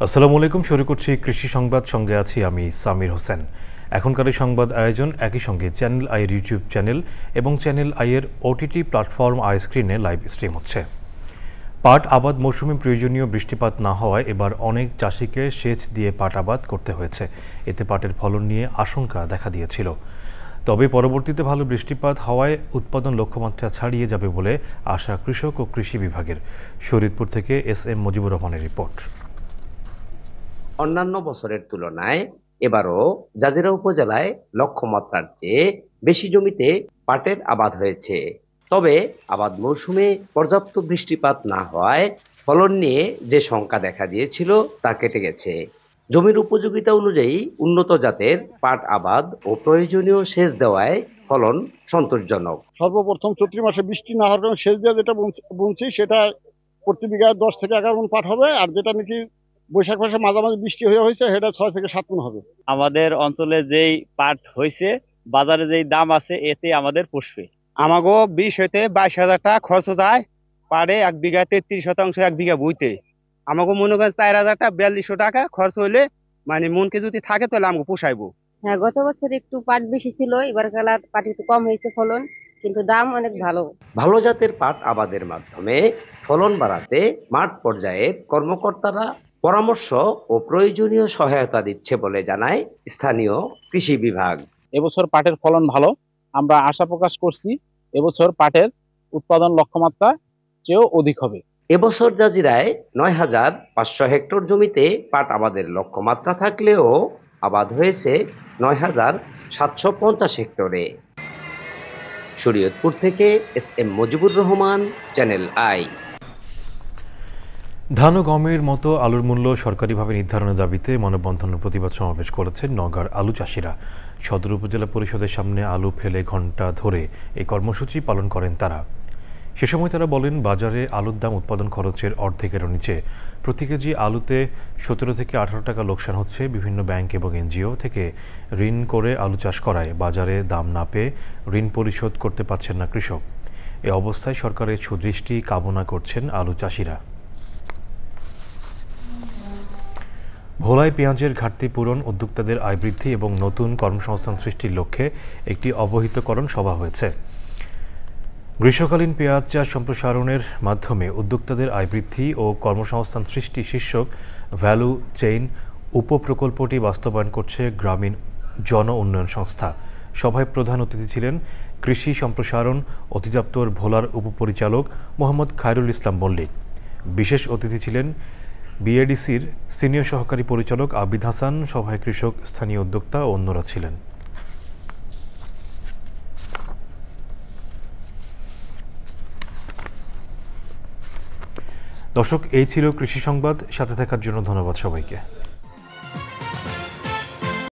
আসসালামু আলাইকুম, শুরু করছি কৃষি সংবাদ। সঙ্গে আছি আমি সামির হোসেন। এখনকার এই সংবাদ আয়োজন একই সঙ্গে চ্যানেল আইয়ের ইউটিউব চ্যানেল এবং চ্যানেল আইয়ের ওটিটি প্ল্যাটফর্ম আই স্ক্রিনে লাইভ স্ট্রিম হচ্ছে। পাট আবাদ মৌসুমে প্রয়োজনীয় বৃষ্টিপাত না হওয়ায় এবার অনেক চাষিকে সেচ দিয়ে পাট আবাদ করতে হয়েছে। এতে পাটের ফলন নিয়ে আশঙ্কা দেখা দিয়েছিল। তবে পরবর্তীতে ভালো বৃষ্টিপাত হওয়ায় উৎপাদন লক্ষ্যমাত্রা ছাড়িয়ে যাবে বলে আশা কৃষক ও কৃষি বিভাগের। শরীয়তপুর থেকে এস.এম. মুজিবুর রহমানের রিপোর্ট। অন্যান্য বছরের তুলনায় এবারও জাজিরা উপজেলায় লক্ষ্যমাত্রার চেয়ে বেশি জমিতে পাটের আবাদ হয়েছে। তবে আবাদ মৌসুমে পর্যাপ্ত বৃষ্টিপাত না হওয়ায় ফলন নিয়ে যে শঙ্কা দেখা দিয়েছিল তা কেটে গেছে। জমির উপযোগিতা অনুযায়ী উন্নত জাতের পাট আবাদ ও প্রয়োজনীয় সেচ দেওয়ায় ফলন সন্তোষজনক। সর্বপ্রথম চৈত্র মাসে বৃষ্টি না হওয়ার কারণে সেচ দেওয়া যেটা বুনছি সেটা প্রতি বিঘায় 10 থেকে 11 মণ পাট হবে, আর যেটা নাকি বৈশাখ মাসে মাঝামাঝি বৃষ্টি হয়েছে সেটা 6 থেকে 7 মণ হবে। আমাদের অঞ্চলে যেই পাট হয়েছে বাজারে যেই দাম আছে এতে আমাদের পুষবে। আমাগো 20 হইতে 22,000 টাকা খরচ যায় পারে 1 বিঘাতে 30% 1 বিঘা বইতে। আমাগো মনে করেন 4,000 টাকা 4200 টাকা খরচ হইলে মানে মনকে যদি থাকে তাহলে আমাকে পোষাইবো। হ্যাঁ, গত বছর একটু পাট বেশি ছিল, এবার কালার পাট একটু কম হয়েছে ফলন, কিন্তু দাম অনেক ভালো। ভালো জাতের পাট আবাদের মাধ্যমে ফলন বাড়াতে মাঠ পর্যায়ে কর্মকর্তারা পরামর্শ ও প্রয়োজনীয় সহায়তা দিচ্ছে বলে জানায় স্থানীয় কৃষি বিভাগ। এবছর পাটের ফলন ভালো, আমরা আশা প্রকাশ করছি এবছর পাটের উৎপাদন লক্ষ্যমাত্রা চেয়েও অধিক হবে। এবছর জাজিরায় 9,500 হেক্টর জমিতে পাট আবাদের লক্ষ্যমাত্রা থাকলেও আবাদ হয়েছে 9,750 হেক্টরে। শরীয়তপুর থেকে SM. Mujibur Rahman, channel I. ধান ও গমের মতো আলুর মূল্য সরকারিভাবে নির্ধারণের দাবিতে মানববন্ধনের প্রতিবাদ সমাবেশ করেছেন নওগাঁর আলু চাষিরা। সদর উপজেলা পরিষদের সামনে আলু ফেলে ঘণ্টা ধরে এই কর্মসূচি পালন করেন তারা। সে সময় তারা বলেন, বাজারে আলুর দাম উৎপাদন খরচের অর্ধেকেরও নিচে। প্রতি কেজি আলুতে 17 থেকে 18 টাকা লোকসান হচ্ছে। বিভিন্ন ব্যাংক এবং এনজিও থেকে ঋণ করে আলু চাষ করায় বাজারে দাম না পেয়ে ঋণ পরিশোধ করতে পারছেন না কৃষক। এ অবস্থায় সরকারের সুদৃষ্টি কামনা করছেন আলু চাষিরা। ভোলায় পেঁয়াজের ঘাটতি পূরণ, উদ্যোক্তাদের আয় বৃদ্ধি এবং নতুন কর্মসংস্থান সৃষ্টির লক্ষ্যে একটি অবহিতকরণ সভা হয়েছে। গ্রীষ্মকালীন পেঁয়াজ চাষ সম্প্রসারণের মাধ্যমে উদ্যোক্তাদের আয় বৃদ্ধি ও কর্মসংস্থান সৃষ্টি শীর্ষক ভ্যালু চেইন উপপ্রকল্পটি বাস্তবায়ন করছে গ্রামীণ জন উন্নয়ন সংস্থা। সভায় প্রধান অতিথি ছিলেন কৃষি সম্প্রসারণ অধিদপ্তর ভোলার উপপরিচালক মোহাম্মদ খায়রুল ইসলাম মল্লিক। বিশেষ অতিথি ছিলেন বিএডিসির সিনিয়র সহকারী পরিচালক আবিদ হাসান। সভায় কৃষক, স্থানীয় উদ্যোক্তা ও অন্যরা ছিলেন। দর্শক, এই ছিল কৃষি সংবাদ। সাথে থাকার জন্য ধন্যবাদ সবাইকে।